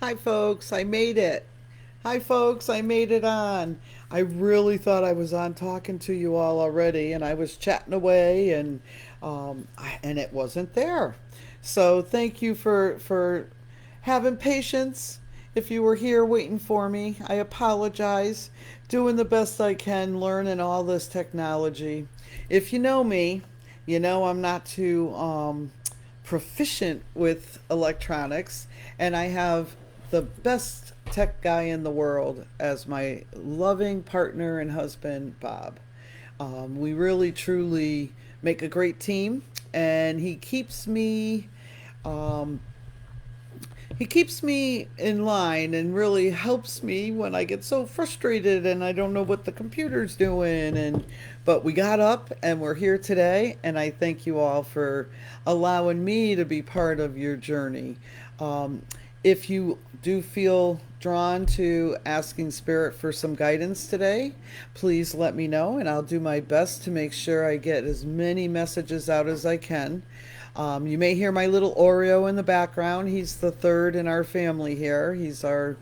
Hi, folks. I made it. Hi, folks. I made it on. I really thought I was on talking to you all already, and I was chatting away, and it wasn't there. So thank you for having patience. If you were here waiting for me, I apologize. Doing the best I can, learning all this technology. If you know me, you know I'm not too proficient with electronics, and I have the best tech guy in the world as my loving partner and husband, Bob. We really truly make a great team, and um, he keeps me in line and really helps me when I get so frustrated and I don't know what the computer's doing. And but we got up and we're here today, and I thank you all for allowing me to be part of your journey. Um, if you do feel drawn to asking Spirit for some guidance today, please let me know, and I'll do my best to make sure I get as many messages out as I can. You may hear my little Oreo in the background. He's the third in our family here. He's our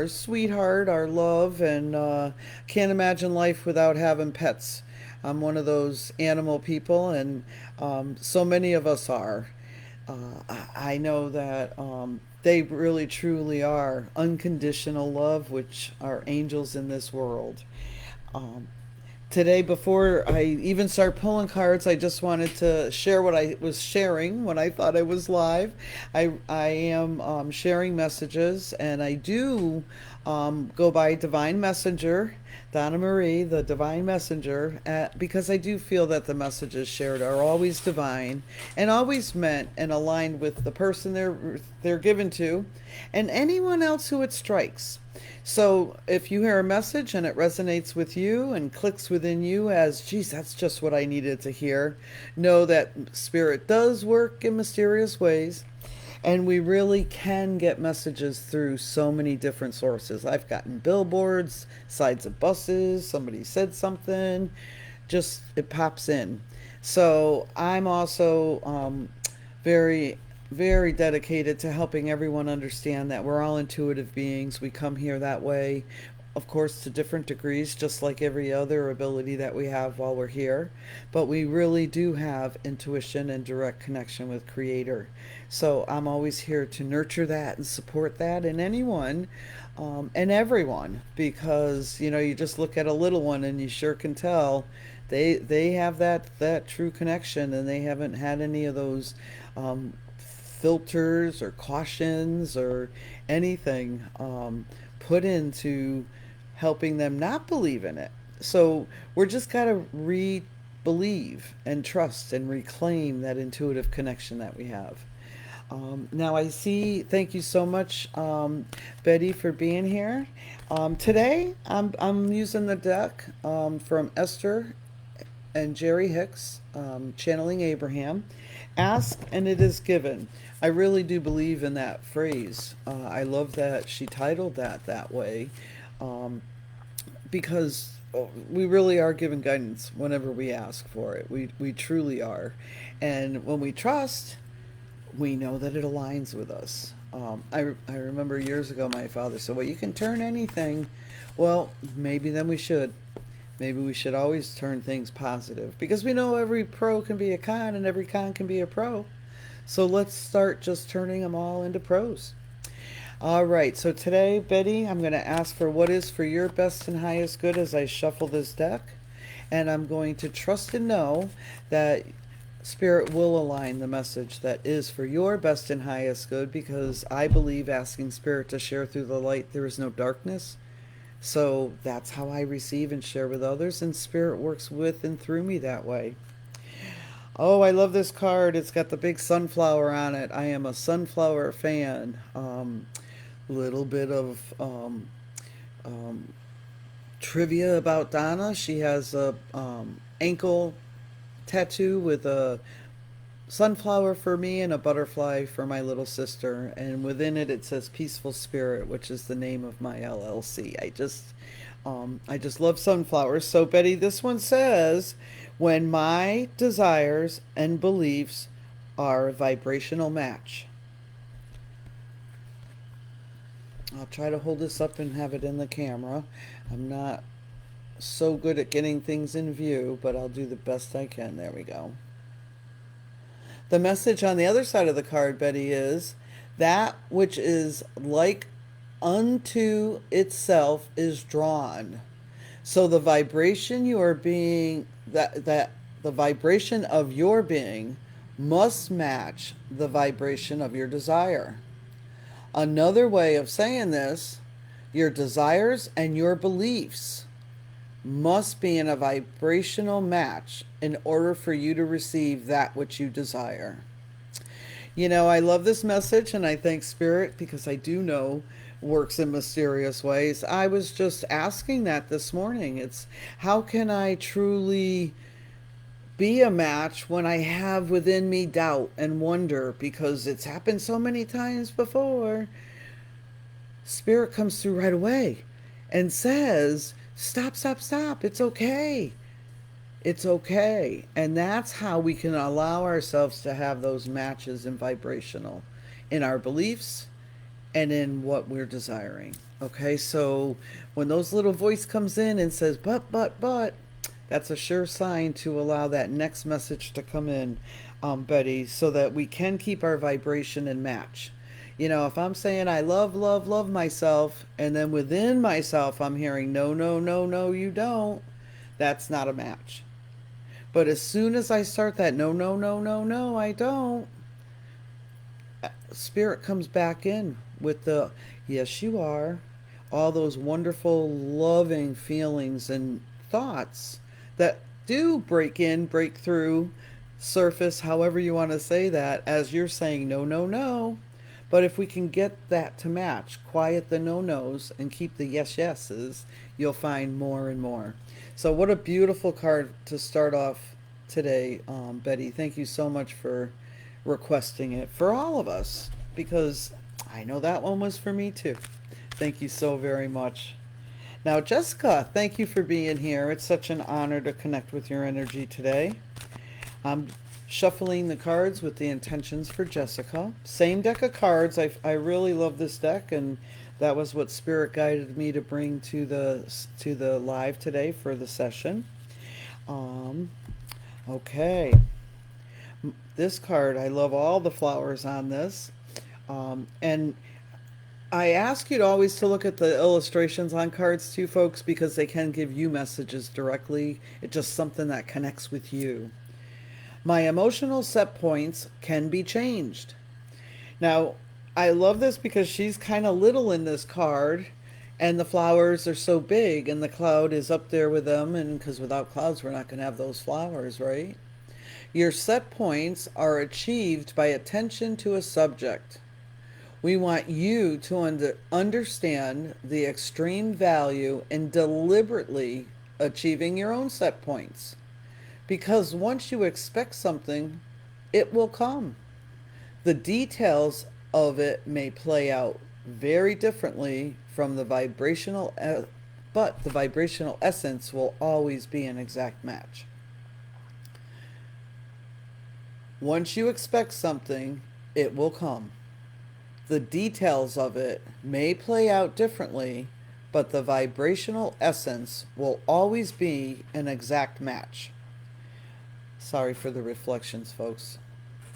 sweetheart, our love, and can't imagine life without having pets. I'm one of those animal people, and so many of us are. I know that they really truly are unconditional love, which are angels in this world. Um, Today, before I even start pulling cards, I just wanted to share what I was sharing when I thought I was live. I am sharing messages, and I do go by Divine Messenger, Donna Marie, the Divine Messenger, because I do feel that the messages shared are always divine and always meant and aligned with the person they're given to, and anyone else who it strikes. So if you hear a message and it resonates with you and clicks within you as, geez, that's just what I needed to hear, know that Spirit does work in mysterious ways. And we really can get messages through so many different sources. I've gotten billboards, sides of buses, somebody said something, just it pops in. So I'm also very, very dedicated to helping everyone understand that we're all intuitive beings. We come here that way, of course, to different degrees, just like every other ability that we have while we're here. But we really do have intuition and direct connection with Creator. So I'm always here to nurture that and support that in anyone and everyone, because you just look at a little one and you sure can tell they have that true connection, and they haven't had any of those filters or cautions or anything put into helping them not believe in it. So we're just got to believe and trust and reclaim that intuitive connection that we have. Now I see. Thank you so much, Betty, for being here. Today I'm using the deck from Esther and Jerry Hicks, channeling Abraham. Ask and it is given. I really do believe in that phrase. I love that she titled that way, um, because we really are given guidance whenever we ask for it. We truly are, and when we trust, we know that it aligns with us. I remember years ago my father said, "Well, you can turn anything." Well, maybe then we should. Maybe we should always turn things positive, because we know every pro can be a con and every con can be a pro. So let's start just turning them all into pros. All right, so today, Betty, I'm going to ask for what is for your best and highest good as I shuffle this deck. And I'm going to trust and know that Spirit will align the message that is for your best and highest good, because I believe asking Spirit to share through the light, there is no darkness. So that's how I receive and share with others, and Spirit works with and through me that way. Oh, I love this card. It's got the big sunflower on it. I am a sunflower fan. Little bit of um, trivia about Donna. She has a ankle tattoo with a sunflower for me and a butterfly for my little sister, and within it says Peaceful Spirit, which is the name of my LLC. I just love sunflowers. So Betty, this one says, when my desires and beliefs are a vibrational match. I'll try to hold this up and have it in the camera. I'm not so good at getting things in view, but I'll do the best I can. There we go. The message on the other side of the card, Betty, is that which is like unto itself is drawn. So the vibration you are being that the vibration of your being must match the vibration of your desire. Another way of saying this, your desires and your beliefs must be in a vibrational match in order for you to receive that which you desire. You know, I love this message and I thank Spirit because I do know works in mysterious ways. I was just asking that this morning. It's how can I truly be a match when I have within me doubt and wonder because it's happened so many times before? Spirit comes through right away and says, stop, stop, stop. It's okay. It's okay. And that's how we can allow ourselves to have those matches in vibrational in our beliefs and in what we're desiring. Okay, so when those little voice comes in and says, but, that's a sure sign to allow that next message to come in, Betty, so that we can keep our vibration and match. You know, if I'm saying I love, love, love myself, and then within myself I'm hearing, no, no, no, no, you don't, that's not a match. But as soon as I start that, no, no, no, no, no, I don't, Spirit comes back in with the, yes, you are. All those wonderful, loving feelings and thoughts that do break in, break through, surface, however you want to say that, as you're saying, no, no, no. But if we can get that to match, quiet the no-nos and keep the yes-yeses, you'll find more and more. So what a beautiful card to start off today, Betty. Thank you so much for requesting it for all of us, because I know that one was for me too. Thank you so very much. Now, Jessica, thank you for being here. It's such an honor to connect with your energy today. I'm shuffling the cards with the intentions for Jessica. Same deck of cards. I really love this deck, and that was what Spirit guided me to bring to the live today for the session. Okay. This card, I love all the flowers on this. And I ask you to always to look at the illustrations on cards too, folks, because they can give you messages directly. It's just something that connects with you. My emotional set points can be changed. Now, I love this because she's kind of little in this card, and the flowers are so big, and the cloud is up there with them, and because without clouds, we're not going to have those flowers, right? Your set points are achieved by attention to a subject. We want you to understand the extreme value in deliberately achieving your own set points. Because once you expect something, it will come. The details of it may play out very differently from the vibrational, but the vibrational essence will always be an exact match. Once you expect something, it will come. The details of it may play out differently, but the vibrational essence will always be an exact match. Sorry for the reflections, folks.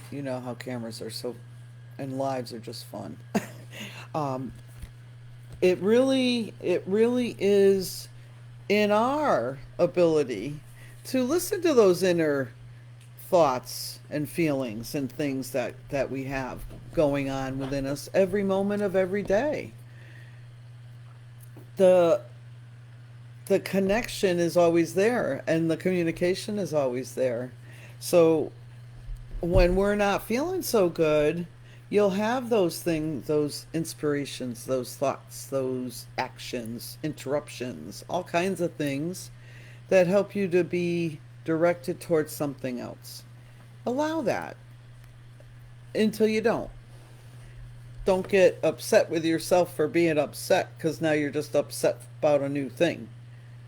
You know how cameras are so, and lives are just fun. It really is in our ability to listen to those inner thoughts and feelings and things that we have going on within us every moment of every day. The connection is always there and the communication is always there. So when we're not feeling so good, you'll have those things, those inspirations, those thoughts, those actions, interruptions, all kinds of things that help you to be directed towards something else. Allow that until you don't. Don't get upset with yourself for being upset because now you're just upset about a new thing.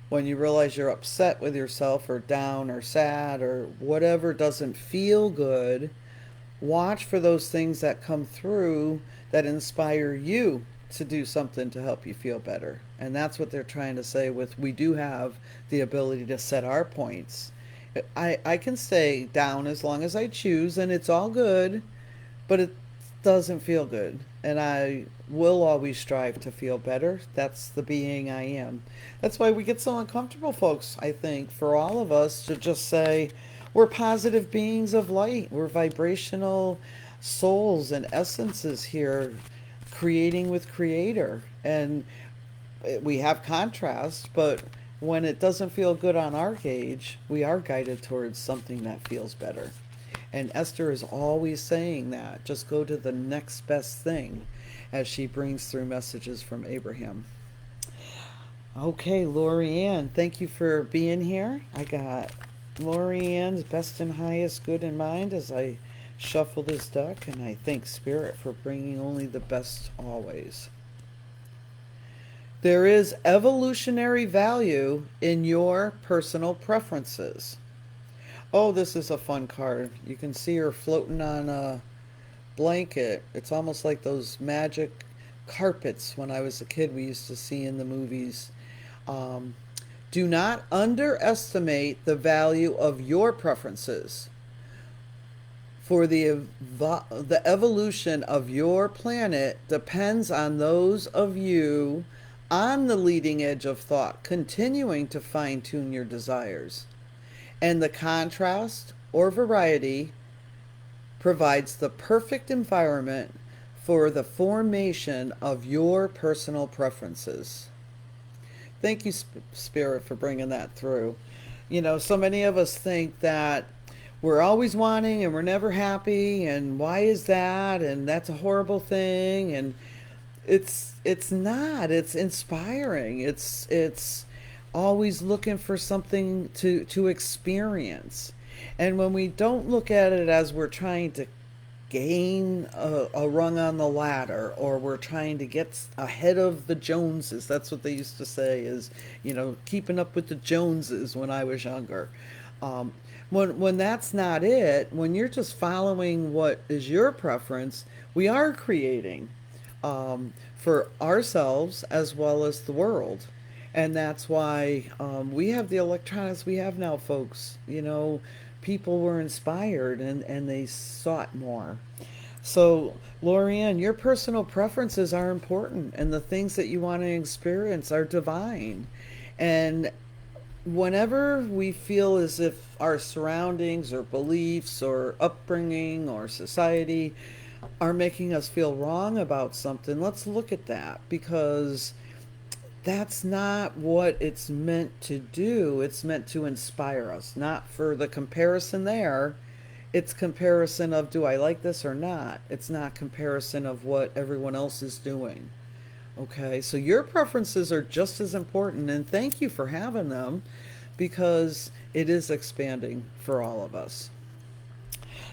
When you realize you're upset with yourself or down or sad or whatever doesn't feel good, watch for those things that come through that inspire you to do something to help you feel better. And that's what they're trying to say with we do have the ability to set our points. I can stay down as long as I choose, and it's all good, but it doesn't feel good. And I will always strive to feel better. That's the being I am. That's why we get so uncomfortable, folks, I think, for all of us to just say, we're positive beings of light. We're vibrational souls and essences here, creating with Creator. And we have contrast, but when it doesn't feel good on our gauge, we are guided towards something that feels better. And Esther is always saying that. Just go to the next best thing as she brings through messages from Abraham. Okay, Lorianne, thank you for being here. I got Lorianne's best and highest good in mind as I shuffle this deck, and I thank Spirit for bringing only the best always. There is evolutionary value in your personal preferences. Oh, this is a fun card. You can see her floating on a blanket. It's almost like those magic carpets when I was a kid we used to see in the movies. Um, do not underestimate the value of your preferences. For the evolution of your planet depends on those of you on the leading edge of thought, continuing to fine tune your desires. And the contrast or variety provides the perfect environment for the formation of your personal preferences. Thank you, Spirit, for bringing that through. You know, so many of us think that we're always wanting and we're never happy, and why is that? And that's a horrible thing. And it's not. It's inspiring. It's always looking for something to experience. And when we don't look at it as we're trying to gain a rung on the ladder, or we're trying to get ahead of the Joneses, that's what they used to say, is, you know, keeping up with the Joneses when I was younger. Um, when that's not it, when you're just following what is your preference, we are creating for ourselves as well as the world. And that's why we have the electronics we have now, folks. You know, people were inspired and they sought more. So, Lorianne, your personal preferences are important, and the things that you want to experience are divine. And whenever we feel as if our surroundings or beliefs or upbringing or society are making us feel wrong about something, let's look at that, because that's not what it's meant to do. It's meant to inspire us, not for the comparison there. It's comparison of, do I like this or not? It's not comparison of what everyone else is doing. Okay, so your preferences are just as important, and thank you for having them, because it is expanding for all of us.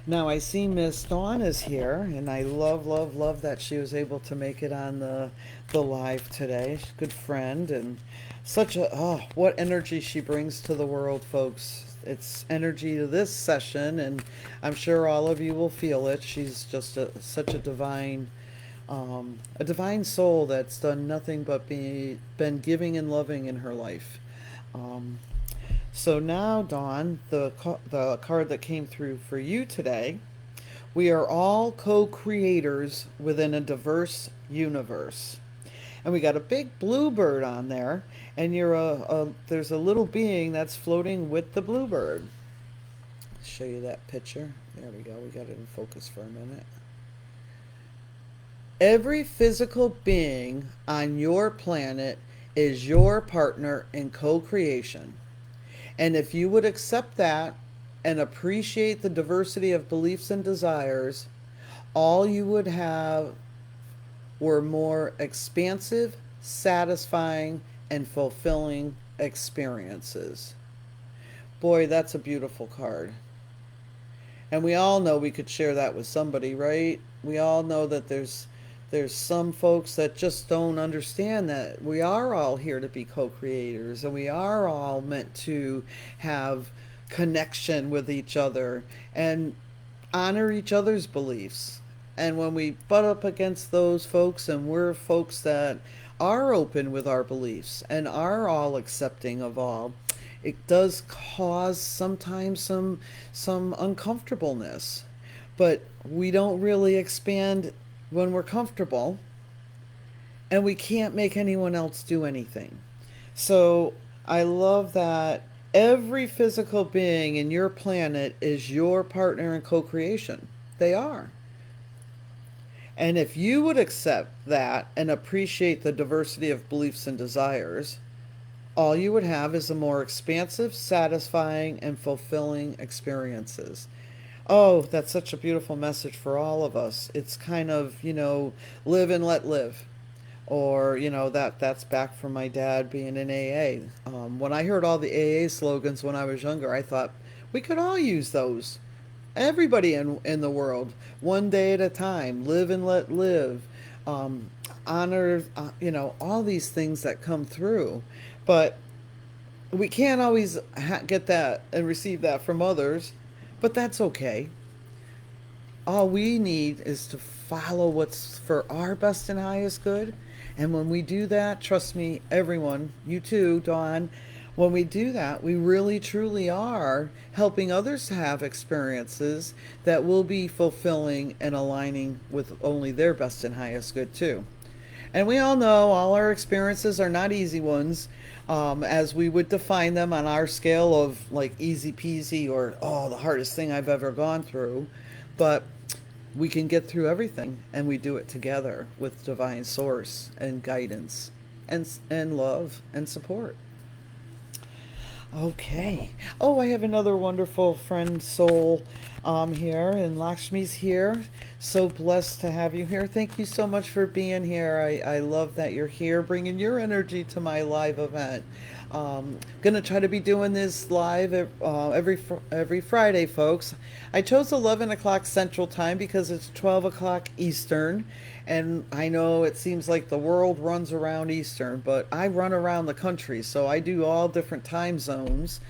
Now I see Miss Dawn is here, and I love, love, love that she was able to make it on the live today. She's a good friend, and such a, oh, what energy she brings to the world, folks. It's energy to this session, and I'm sure all of you will feel it. She's just such a divine soul that's done nothing but been giving and loving in her life. Um, so now, Dawn, the card that came through for you today, we are all co-creators within a diverse universe. And we got a big bluebird on there, and there's a little being that's floating with the bluebird. Show you that picture. There we go. We got it in focus for a minute. Every physical being on your planet is your partner in co-creation. And if you would accept that and appreciate the diversity of beliefs and desires, all you would have were more expansive, satisfying, and fulfilling experiences. Boy, that's a beautiful card. And we all know we could share that with somebody, right? We all know that there's some folks that just don't understand that we are all here to be co-creators, and we are all meant to have connection with each other and honor each other's beliefs. And when we butt up against those folks, and we're folks that are open with our beliefs and are all accepting of all, it does cause sometimes some uncomfortableness. But we don't really expand when we're comfortable, and we can't make anyone else do anything. So I love that every physical being in your planet is your partner in co creation. They are. And if you would accept that and appreciate the diversity of beliefs and desires, all you would have is a more expansive, satisfying, and fulfilling experiences. Oh, that's such a beautiful message for all of us. It's kind of, live and let live. Or, that's back from my dad being in AA. When I heard all the AA slogans when I was younger, I thought we could all use those. Everybody in the world, one day at a time, live and let live, um, honor, all these things that come through. But we can't always get that and receive that from others, but that's okay. All we need is to follow what's for our best and highest good. And when we do that, trust me, everyone, you too, Dawn, when we do that, we really truly are helping others have experiences that will be fulfilling and aligning with only their best and highest good too. And we all know all our experiences are not easy ones, as we would define them on our scale of like easy peasy or, oh, the hardest thing I've ever gone through. But we can get through everything, and we do it together with divine source and guidance and love and support. Okay. Oh, I have another wonderful friend soul here, and Lakshmi's here. So blessed to have you here. Thank you so much for being here. I love that you're here, bringing your energy to my live event. Gonna try to be doing this live every Friday, folks. I chose 11 o'clock Central Time because it's 12 o'clock Eastern, and I know it seems like the world runs around Eastern, but I run around the country, so I do all different time zones.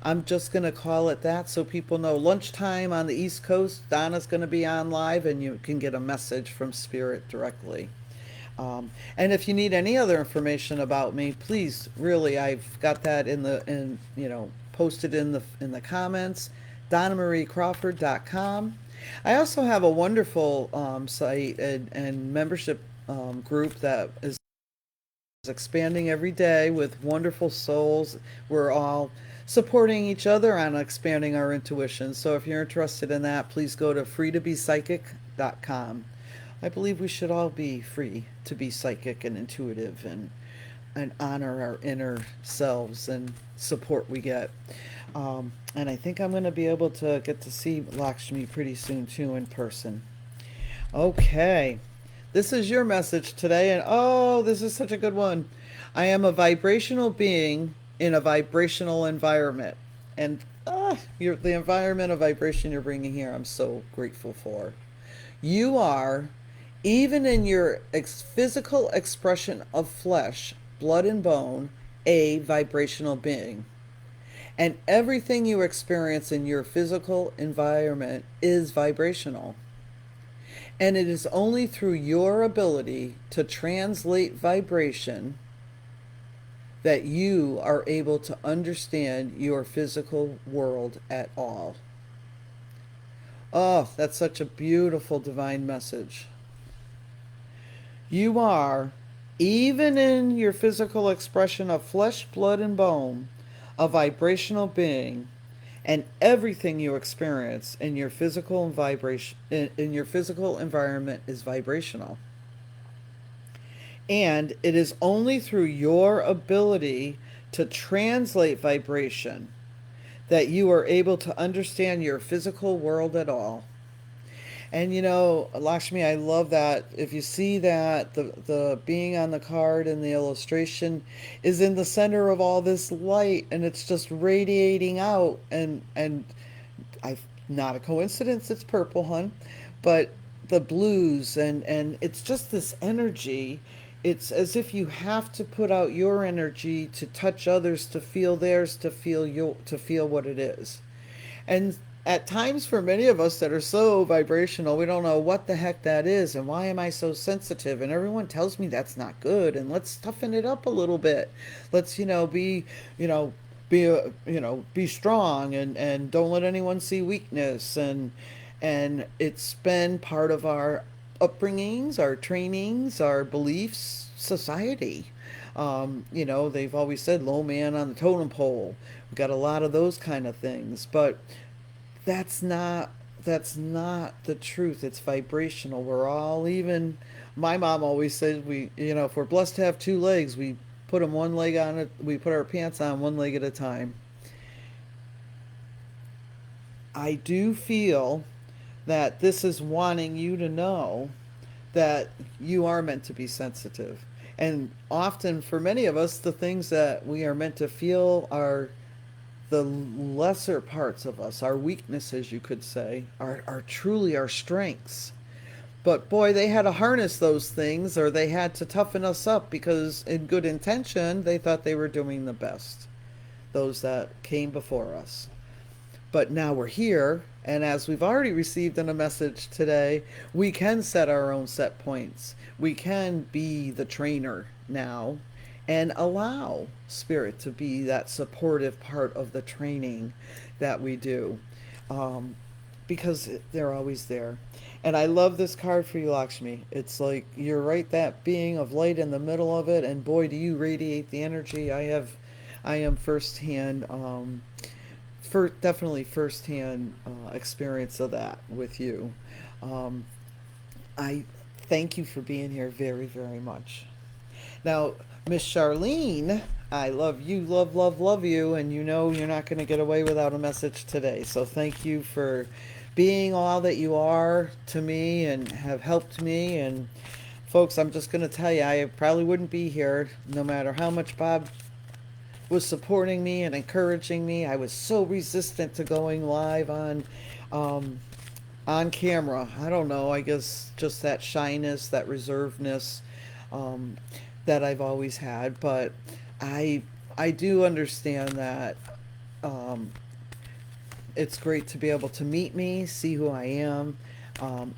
I'm just going to call it that so people know. Lunchtime on the East Coast, Donna's going to be on live, and you can get a message from Spirit directly. And if you need any other information about me, please, really, I've got that posted in the comments. DonnaMarieCrawford.com. I also have a wonderful site and membership group that is expanding every day with wonderful souls. We're all supporting each other on expanding our intuition. So if you're interested in that, please go to freetobepsychic.com. I believe we should all be free to be psychic and intuitive and honor our inner selves and support we get. And I think I'm going to be able to get to see Lakshmi pretty soon too in person. Okay. This is your message today, and oh, this is such a good one. I am a vibrational being in a vibrational environment. And the environment of vibration you're bringing here, I'm so grateful for. You are, even in your physical expression of flesh, blood, and bone, a vibrational being. And everything you experience in your physical environment is vibrational. And it is only through your ability to translate vibration that you are able to understand your physical world at all. Oh, that's such a beautiful divine message. You are, even in your physical expression of flesh, blood, and bone, a vibrational being, and everything you experience in your physical and vibration in your physical environment is vibrational. And it is only through your ability to translate vibration that you are able to understand your physical world at all. And Lakshmi, I love that. If you see that the being on the card and the illustration is in the center of all this light, and it's just radiating out, and I not a coincidence, it's purple, hun, but the blues, and it's just this energy. It's as if you have to put out your energy to touch others, to feel theirs, to feel what it is. And at times for many of us that are so vibrational, we don't know what the heck that is and why am I so sensitive? And everyone tells me that's not good and let's toughen it up a little bit. Let's, be, you know, be strong and don't let anyone see weakness and it's been part of our upbringings, our trainings, our beliefs, society. They've always said low man on the totem pole. We got a lot of those kind of things, but that's not that's not the truth. It's vibrational. We're all even. My mom always said if we're blessed to have two legs, we put them one leg on it. We put our pants on one leg at a time. I do feel that this is wanting you to know that you are meant to be sensitive. And often, for many of us, the things that we are meant to feel are the lesser parts of us, our weaknesses, you could say, are truly our strengths. But boy, they had to harness those things or they had to toughen us up because, in good intention, they thought they were doing the best, those that came before us. But now we're here, and as we've already received in a message today, we can set our own set points. We can be the trainer now and allow spirit to be that supportive part of the training that we do, um, because they're always there. And I love this card for you, Lakshmi. It's like you're right, that being of light in the middle of it, and boy, do you radiate the energy. I am firsthand, definitely firsthand experience of that with you. Um, I thank you for being here very, very much. Now, Miss Charlene, I love you, love, love, love you, and you know you're not going to get away without a message today. So thank you for being all that you are to me and have helped me. And folks, I'm just going to tell you, I probably wouldn't be here no matter how much Bob was supporting me and encouraging me. I was so resistant to going live um, on camera. I don't know. I guess just that shyness, that reservedness um, that I've always had. But I I do understand that um, it's great to be able to meet me, see who I am.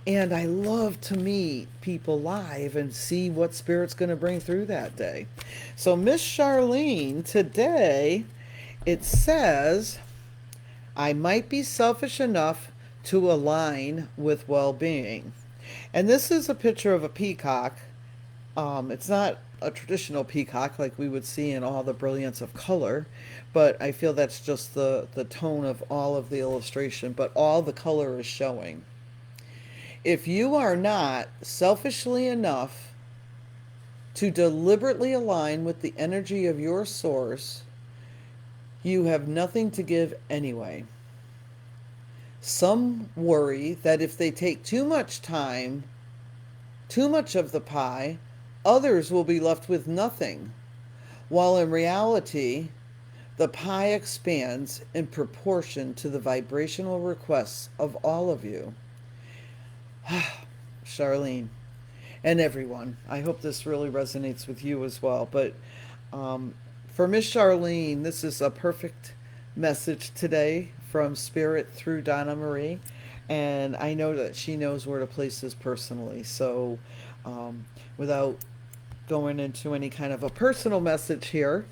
And I love to meet people live and see what Spirit's going to bring through that day. So, Miss Charlene, today it says, I might be selfish enough to align with well being. And this is a picture of a peacock. It's not a traditional peacock like we would see in all the brilliance of color, but I feel that's just the tone of all of the illustration, but all the color is showing. If you are not selfishly enough to deliberately align with the energy of your source, you have nothing to give anyway. Some worry that if they take too much time, too much of the pie, others will be left with nothing, while in reality, the pie expands in proportion to the vibrational requests of all of you. Charlene, and everyone. I hope this really resonates with you as well. But for Miss Charlene, this is a perfect message today from Spirit through Donna Marie. And I know that she knows where to place this personally. So without going into any kind of a personal message here,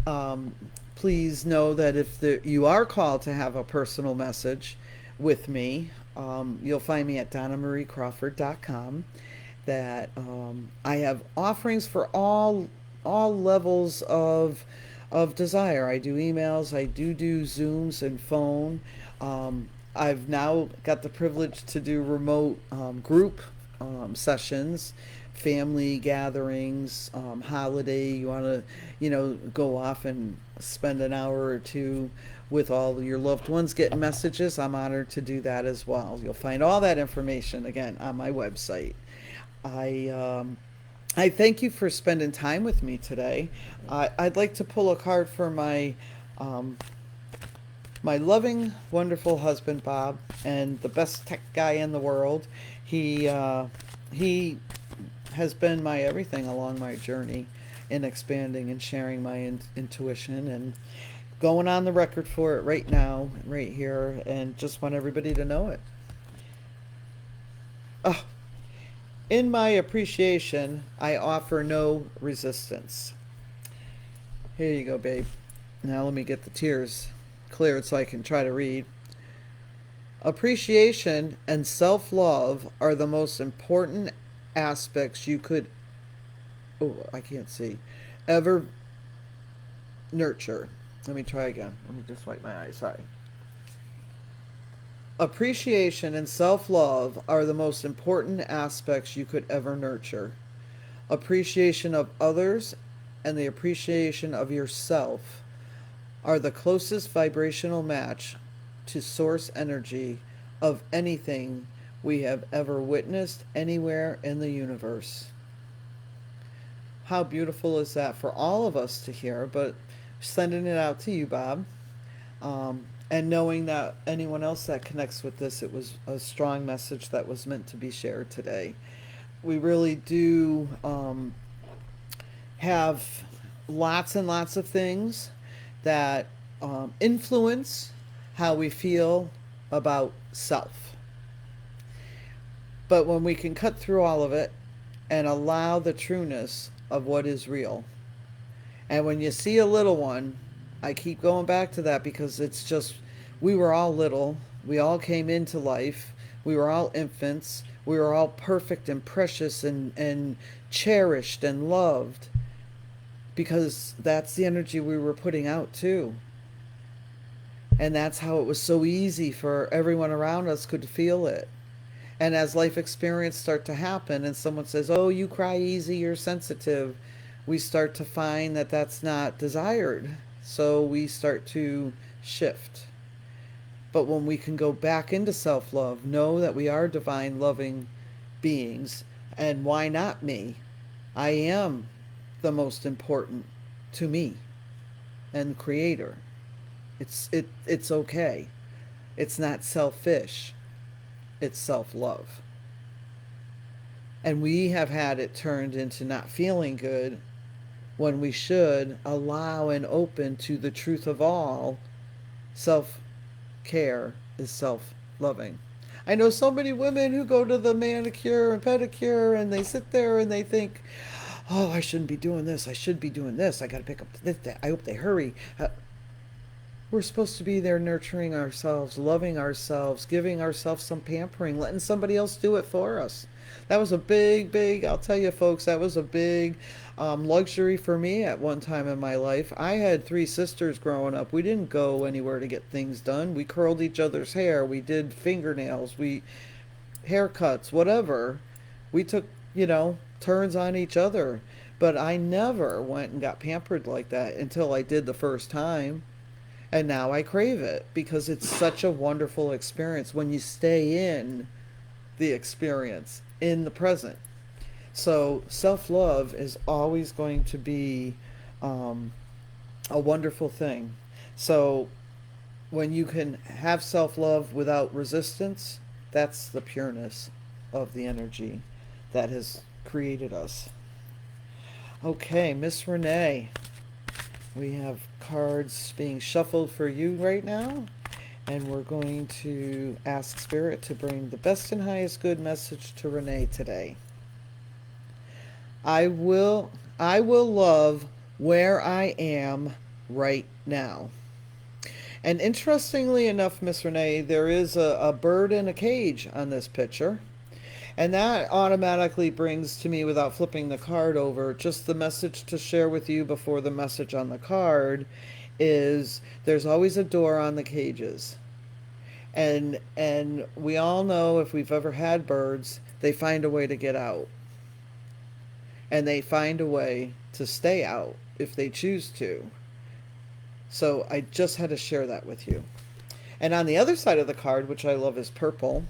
um, please know that if you are called to have a personal message with me, you'll find me at donnamariecrawford.com. That I have offerings for all levels of desire. I do emails, I do Zooms and phone. I've now got the privilege to do remote group sessions, family gatherings, holiday. You want to, go off and spend an hour or two with all your loved ones getting messages. I'm honored to do that as well. You'll find all that information again on my website. I I thank you for spending time with me today. I'd like to pull a card for um, my loving, wonderful husband Bob, and the best tech guy in the world. He has been my everything along my journey in expanding and sharing my intuition. And going on the record for it right now, right here, and just want everybody to know it. Oh, in my appreciation, I offer no resistance. Here you go, babe. Now let me get the tears cleared so I can try to read. Appreciation and self love are the most important aspects you could, oh, I can't see, ever nurture. Let me try again. Let me just wipe my eyes. Sorry. Appreciation and self love are the most important aspects you could ever nurture. Appreciation of others and the appreciation of yourself are the closest vibrational match to source energy of anything we have ever witnessed anywhere in the universe. How beautiful is that for all of us to hear, but sending it out to you, Bob. And knowing that anyone else that connects with this, it was a strong message that was meant to be shared today. We really do have lots and lots of things that influence how we feel about self. But when we can cut through all of it and allow the trueness of what is real, and when you see a little one, I keep going back to that because it's just, we were all little. We all came into life. We were all infants. We were all perfect and precious and cherished and loved because that's the energy we were putting out too. And that's how it was so easy for everyone around us could feel it. And as life experience start to happen and someone says, oh, you cry easy, you're sensitive, we start to find that that's not desired. So we start to shift. But when we can go back into self-love, know that we are divine loving beings, and why not me? I am the most important to me and creator. It's okay. It's not selfish. It's self-love. And we have had it turned into not feeling good when we should allow and open to the truth of all. Self-care is self-loving. I know so many women who go to the manicure and pedicure and they sit there and they think, oh, I shouldn't be doing this. I should be doing this. I got to pick up this. I hope they hurry. We're supposed to be there nurturing ourselves, loving ourselves, giving ourselves some pampering, letting somebody else do it for us. That was a big, I'll tell you folks, that was a big luxury for me at one time in my life. I had three sisters growing up. We didn't go anywhere to get things done. We curled each other's hair. We did fingernails. We haircuts, whatever. We took, turns on each other. But I never went and got pampered like that until I did the first time. And now I crave it because it's such a wonderful experience when you stay in the experience, in the present. So self-love is always going to be a wonderful thing. So when you can have self-love without resistance, that's the pureness of the energy that has created us. Okay, Miss Renee. We have cards being shuffled for you right now, and we're going to ask Spirit to bring the best and highest good message to Renee today. I will love where I am right now. And interestingly enough, Miss Renee, there is a bird in a cage on this picture. And that automatically brings to me, without flipping the card over, just the message to share with you before the message on the card is there's always a door on the cages. And we all know, if we've ever had birds, they find a way to get out. And they find a way to stay out if they choose to. So I just had to share that with you. And on the other side of the card, which I love, is purple.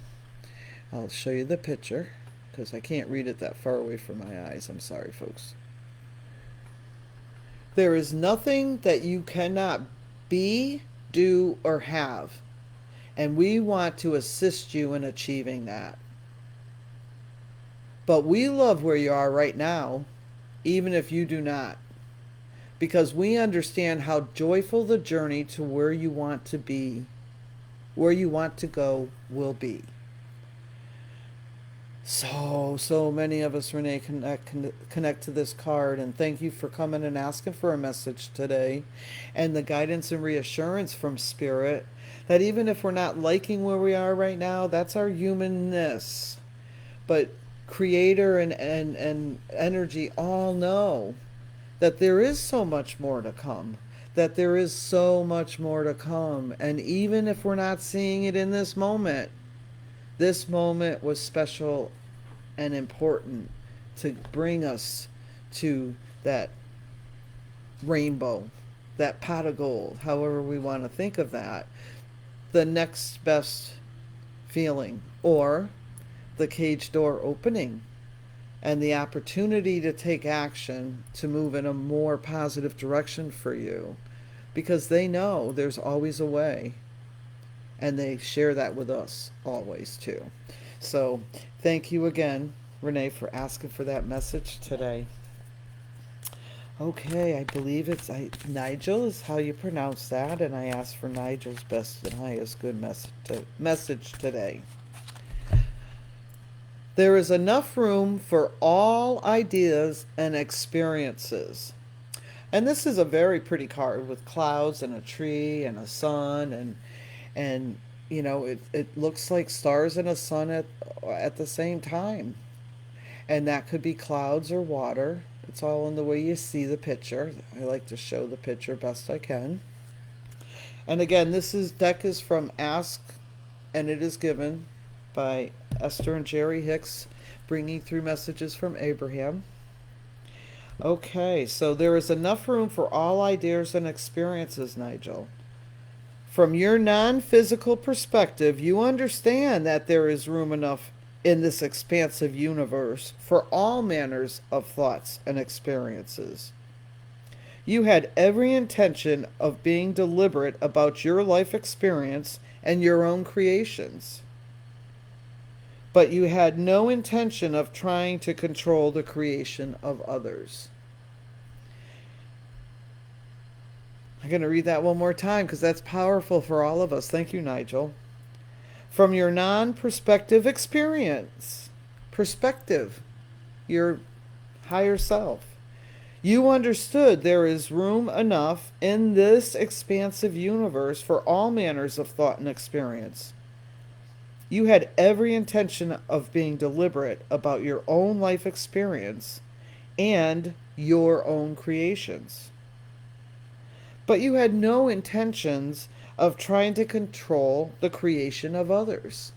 I'll show you the picture because I can't read it that far away from my eyes. I'm sorry, folks. There is nothing that you cannot be, do, or have. And we want to assist you in achieving that. But we love where you are right now, even if you do not. because we understand how joyful the journey to where you want to be, where you want to go, will be. So many of us, Renee, connect to this card, and thank you for coming and asking for a message today, and the guidance and reassurance from Spirit that even if we're not liking where we are right now, that's our humanness. But Creator and energy all know that there is so much more to come. That there is so much more to come. And even if we're not seeing it in this moment was special and important to bring us to that rainbow, that pot of gold, however we want to think of that, the next best feeling, or the cage door opening and the opportunity to take action to move in a more positive direction for you, because they know there's always a way, and they share that with us always too. So thank you again, Renee, for asking for that message today. Okay, I believe Nigel is how you pronounce that, and I asked for Nigel's best and highest good message today. There is enough room for all ideas and experiences. And this is a very pretty card with clouds and a tree and a sun, and it looks like stars and a sun at the same time. And that could be clouds or water. It's all in the way you see the picture. I like to show the picture best I can. And again, deck is from Ask and It Is Given by Esther and Jerry Hicks, bringing through messages from Abraham. Okay, so there is enough room for all ideas and experiences, Nigel. From your non-physical perspective, you understand that there is room enough in this expansive universe for all manners of thoughts and experiences. You had every intention of being deliberate about your life experience and your own creations. But you had no intention of trying to control the creation of others. I'm going to read that one more time because that's powerful for all of us. Thank you, Nigel. From your non-perspective experience, perspective, your higher self, you understood there is room enough in this expansive universe for all manners of thought and experience. You had every intention of being deliberate about your own life experience and your own creations. But you had no intentions of trying to control the creation of others.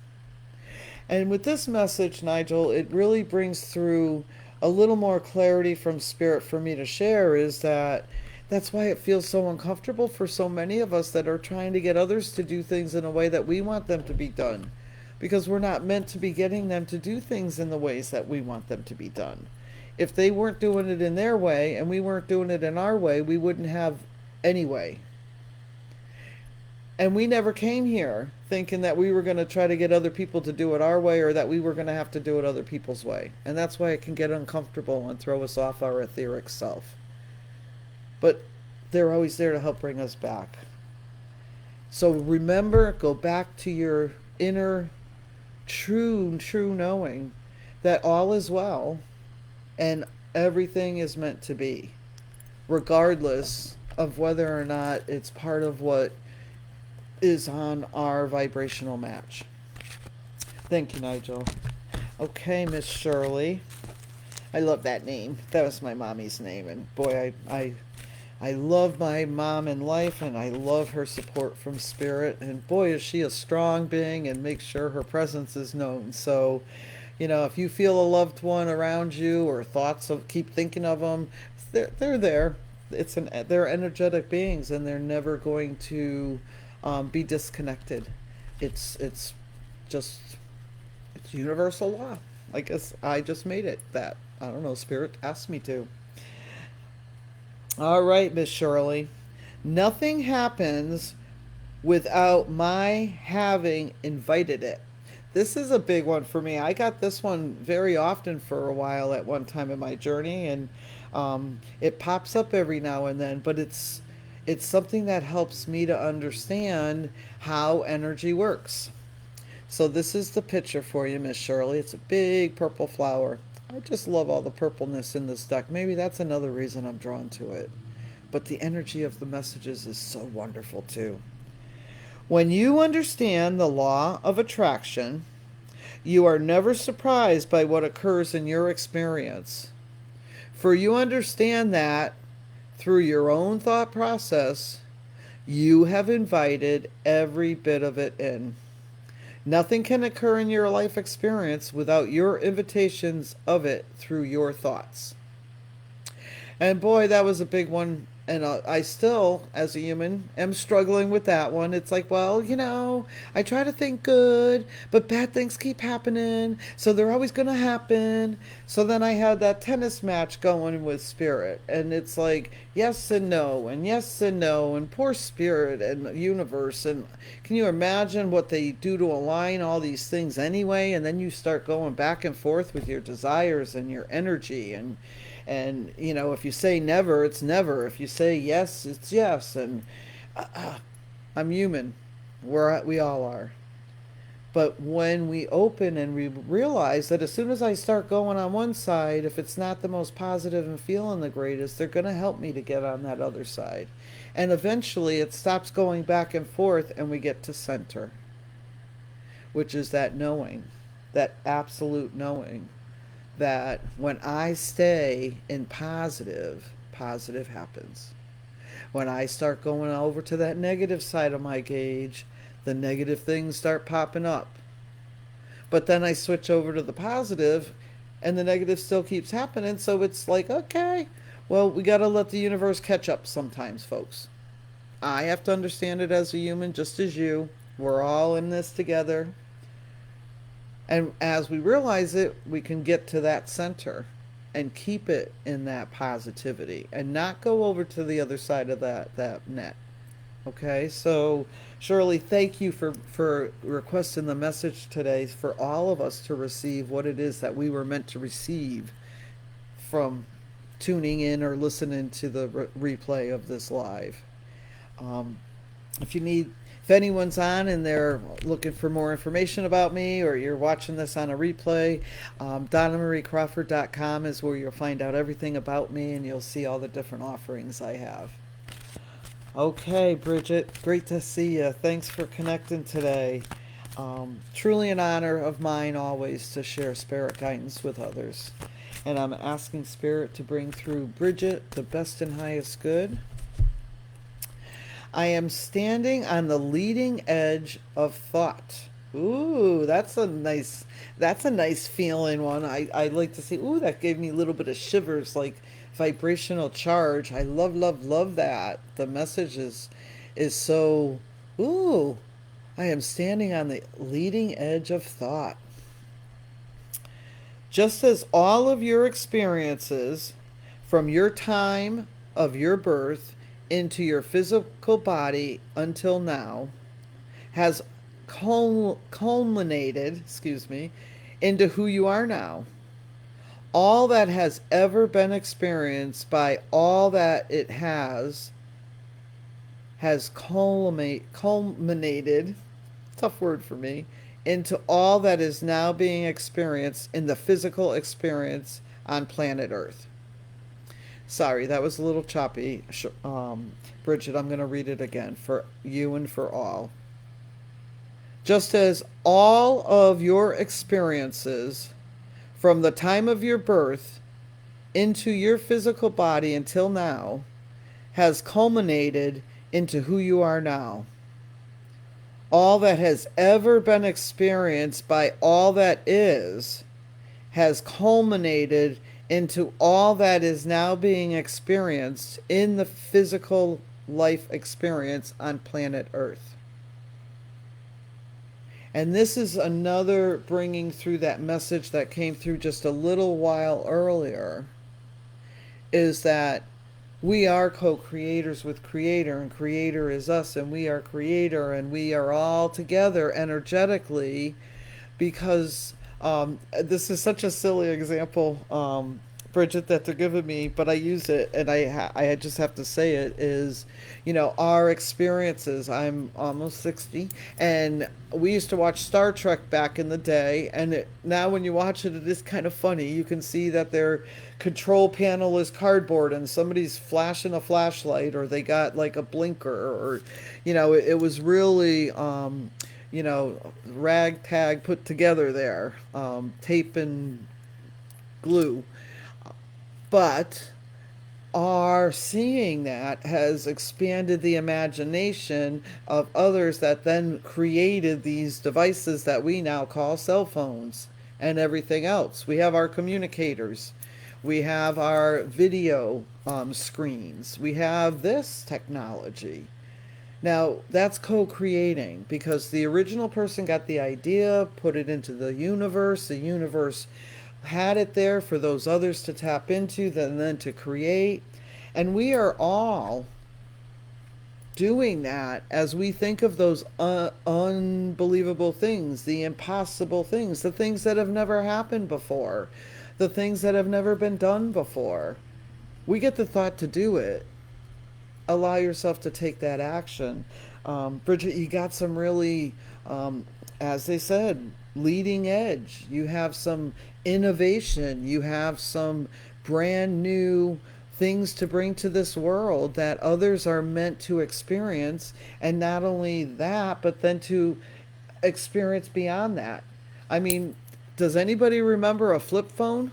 And with this message, Nigel, it really brings through a little more clarity from Spirit for me to share, is that's why it feels so uncomfortable for so many of us that are trying to get others to do things in a way that we want them to be done. Because we're not meant to be getting them to do things in the ways that we want them to be done. If they weren't doing it in their way and we weren't doing it in our way, we wouldn't have any way. And we never came here thinking that we were going to try to get other people to do it our way, or that we were going to have to do it other people's way. And that's why it can get uncomfortable and throw us off our etheric self. But they're always there to help bring us back. So remember, go back to your inner true knowing that all is well and everything is meant to be, regardless of whether or not it's part of what is on our vibrational match. Thank you, Nigel. Okay, Miss Shirley. I love that name. That was my mommy's name, and boy, I love my mom in life, and I love her support from Spirit, and boy, is she a strong being and makes sure her presence is known. So, if you feel a loved one around you, or thoughts of keep thinking of them, they're there. They're energetic beings, and they're never going to be disconnected. It's universal law. I guess I just made it that. I don't know, Spirit asked me to. All right, Miss Shirley. Nothing happens without my having invited it. This is a big one for me. I got this one very often for a while at one time in my journey, and It pops up every now and then, but it's something that helps me to understand how energy works. So this is the picture for you, Miss Shirley. It's a big purple flower. I just love all the purpleness in this deck. Maybe that's another reason I'm drawn to it. But the energy of the messages is so wonderful too. When you understand the law of attraction, you are never surprised by what occurs in your experience. For you understand that through your own thought process, you have invited every bit of it in. Nothing can occur in your life experience without your invitations of it through your thoughts. And boy, that was a big one. And I still, as a human, am struggling with that one. It's like, well, I try to think good, but bad things keep happening. So they're always going to happen. So then I had that tennis match going with Spirit. And it's like, yes and no, and yes and no, and poor Spirit and universe. And can you imagine what they do to align all these things anyway? And then you start going back and forth with your desires and your energy, and if you say never, it's never. If you say yes, it's yes. And I'm human. We all are. But when we open and we realize that as soon as I start going on one side, if it's not the most positive and feeling the greatest, they're going to help me to get on that other side. And eventually it stops going back and forth and we get to center, which is that knowing, that absolute knowing that when I stay in positive, positive happens. When I start going over to that negative side of my gauge, the negative things start popping up. But then I switch over to the positive, and the negative still keeps happening. So it's like, okay, well, we got to let the universe catch up sometimes, folks. I have to understand it as a human, just as you. We're all in this together. And as we realize it, we can get to that center and keep it in that positivity and not go over to the other side of that net. Okay, so Shirley, thank you for requesting the message today for all of us to receive what it is that we were meant to receive from tuning in or listening to the replay of this live. Um, if you need, if anyone's on and they're looking for more information about me, or you're watching this on a replay, DonnaMarieCrawford.com is where you'll find out everything about me, and you'll see all the different offerings I have. Okay, Bridget, great to see you. Thanks for connecting today. Truly an honor of mine always to share Spirit guidance with others. And I'm asking Spirit to bring through Bridget the best and highest good. I am standing on the leading edge of thought. Ooh, that's a nice feeling one. I like to see, ooh, that gave me a little bit of shivers, like vibrational charge. I love that. The message is so, ooh, I am standing on the leading edge of thought. Just as all of your experiences from your time of your birth into your physical body until now has culminated, into who you are now. All that has ever been experienced by all that it has culminated, tough word for me, into all that is now being experienced in the physical experience on planet Earth. Sorry, that was a little choppy. Bridget, I'm going to read it again for you and for all. Just as all of your experiences from the time of your birth into your physical body until now has culminated into who you are now. All that has ever been experienced by all that is has culminated into all that is now being experienced in the physical life experience on planet Earth. And this is another bringing through that message that came through just a little while earlier, is that we are co-creators with Creator, and Creator is us, and we are Creator, and we are all together energetically, because this is such a silly example Bridget, that they're giving me, but I use it, and I just have to say it is, our experiences. I'm almost 60, and we used to watch Star Trek back in the day, and now when you watch it, it is kind of funny. You can see that their control panel is cardboard, and somebody's flashing a flashlight, or they got like a blinker, or, it was really, ragtag put together there, tape and glue. But our seeing that has expanded the imagination of others that then created these devices that we now call cell phones and everything else. We have our communicators, we have our video screens, we have this technology. Now, that's co creating because the original person got the idea, put it into the universe had it there for those others to tap into, then to create. And we are all doing that as we think of those unbelievable things, the impossible things, the things that have never happened before, the things that have never been done before. We get the thought to do it. Allow yourself to take that action. Bridget, you got some really, as they said, leading edge. You have some innovation. You have some brand new things to bring to this world that others are meant to experience. And not only that, but then to experience beyond that. I mean, does anybody remember a flip phone?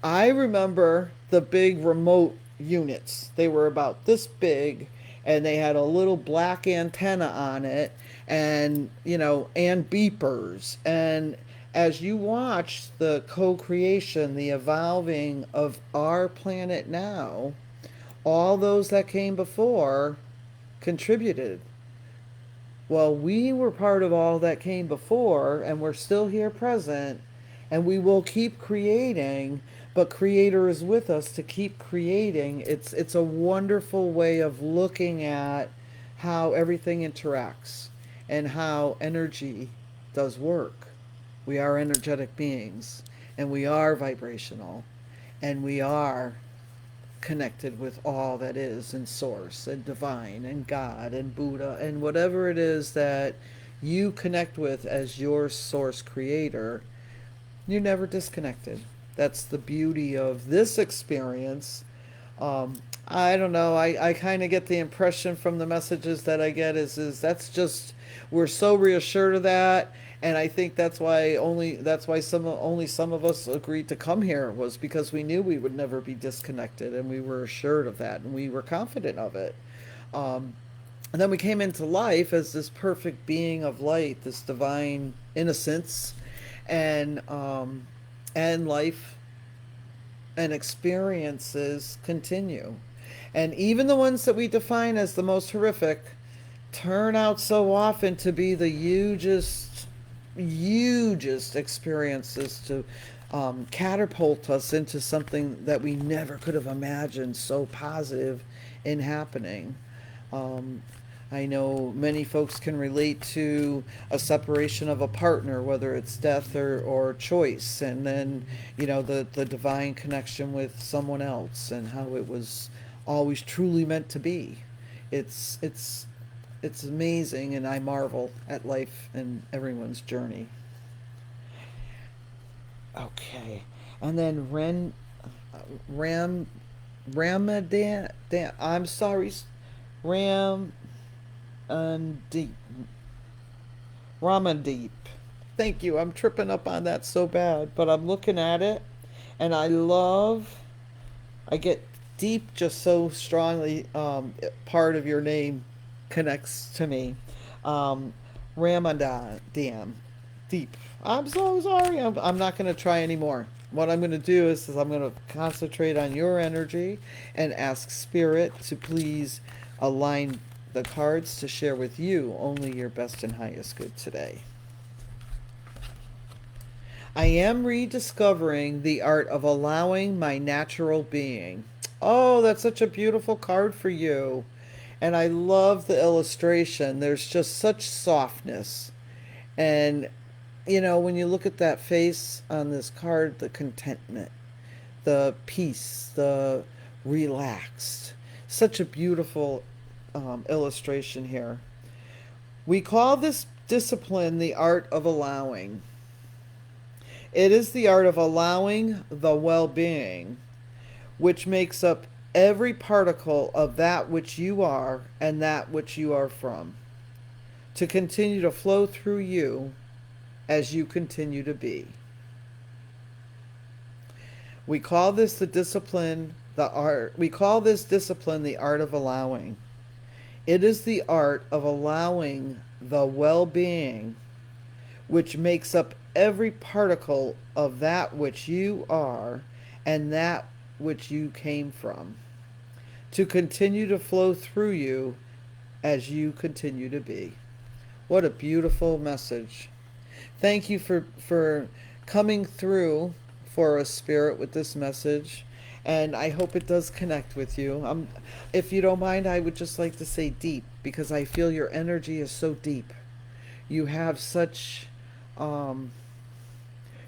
I remember the big remote units. They were about this big and they had a little black antenna on it and, and beepers. And as you watch the co creation, the evolving of our planet now, all those that came before contributed. Well, we were part of all that came before, and we're still here present, and we will keep creating, but Creator is with us to keep creating. It's a wonderful way of looking at how everything interacts and how energy does work. We are energetic beings, and we are vibrational, and we are connected with all that is and source and divine and God and Buddha and whatever it is that you connect with as your source creator. You're never disconnected. That's the beauty of this experience. I don't know. I kind of get the impression from the messages that I get is that's just we're so reassured of that, and I think that's why some of us agreed to come here was because we knew we would never be disconnected, and we were assured of that, and we were confident of it. Um, and then we came into life as this perfect being of light, this divine innocence, and life and experiences continue. And even the ones that we define as the most horrific turn out so often to be the hugest experiences to catapult us into something that we never could have imagined so positive in happening. Um, I know many folks can relate to a separation of a partner, whether it's death or choice, and then, the divine connection with someone else and how it was always truly meant to be. It's amazing, and I marvel at life and everyone's journey. Okay, and then Ram, Ramadan, I'm sorry, Ram, Deep, Ramandeep. Thank you. I'm tripping up on that so bad, but I'm looking at it, and I get deep just so strongly. Part of your name connects to me. Um, Ramadan, damn, deep. I'm so sorry. I'm not going to try anymore. What I'm going to do is I'm going to concentrate on your energy and ask Spirit to please align the cards to share with you only your best and highest good today. I am rediscovering the art of allowing my natural being. Oh, that's such a beautiful card for you. And I love the illustration. There's just such softness. And, when you look at that face on this card, the contentment, the peace, the relaxed. Such a beautiful illustration here. We call this discipline the art of allowing. It is the art of allowing the well being, which makes up every particle of that which you are and that which you are from, to continue to flow through you as you continue to be. We call this the discipline, the art. We call this discipline the art of allowing. It is the art of allowing the well being which makes up every particle of that which you are and that which you came from, to continue to flow through you as you continue to be. What a beautiful message. Thank you for coming through for us, Spirit, with this message. And I hope it does connect with you. If you don't mind, I would just like to say deep, because I feel your energy is so deep. You have such um,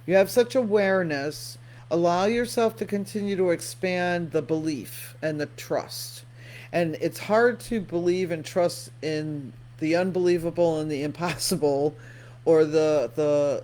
you have such awareness. Allow yourself to continue to expand the belief and the trust. And it's hard to believe and trust in the unbelievable and the impossible, or the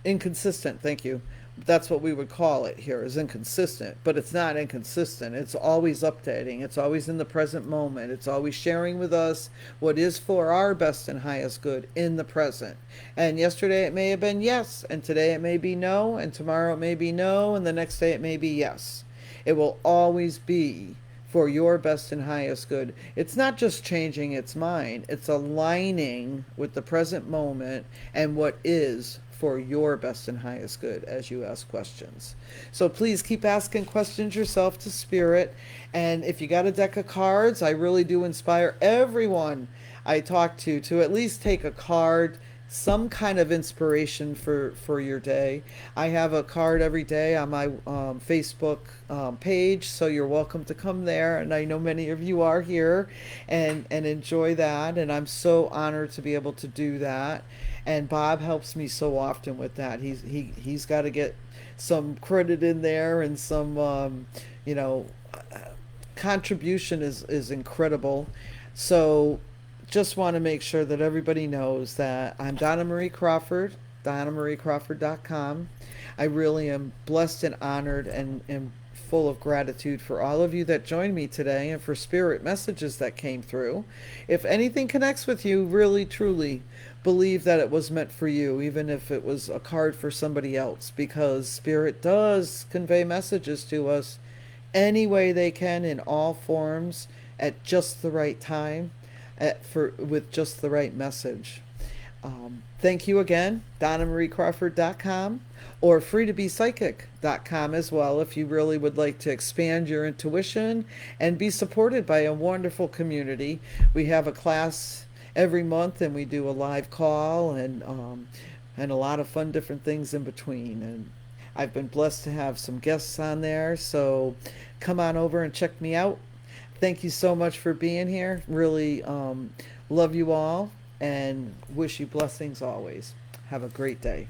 inconsistent. Thank you. That's what we would call it here, is inconsistent. But it's not inconsistent. It's always updating. It's always in the present moment. It's always sharing with us what is for our best and highest good in the present. And yesterday it may have been yes, and today it may be no, and tomorrow it may be no, and the next day it may be yes. It will always be for your best and highest good. It's not just changing its mind, it's aligning with the present moment and what is for your best and highest good as you ask questions. So please keep asking questions yourself to Spirit. And if you got a deck of cards, I really do inspire everyone I talk to at least take a card, some kind of inspiration for your day. I have a card every day on my Facebook page, so you're welcome to come there. And I know many of you are here and enjoy that. And I'm so honored to be able to do that. And Bob helps me so often with that. He's got to get some credit in there, and some you know contribution is incredible. So just want to make sure that everybody knows that I'm Donna Marie Crawford, DonnaMarieCrawford.com. I really am blessed and honored and full of gratitude for all of you that joined me today, and for Spirit messages that came through. If anything connects with you, really, truly believe that it was meant for you, even if it was a card for somebody else, because Spirit does convey messages to us any way they can, in all forms, at just the right time, with just the right message. Thank you again, DonnaMarieCrawford.com, or FreeToBePsychic.com as well, if you really would like to expand your intuition and be supported by a wonderful community. We have a class every month, and we do a live call, and a lot of fun different things in between. And I've been blessed to have some guests on there, so come on over and check me out. Thank you so much for being here. Really love you all and wish you blessings always. Have a great day.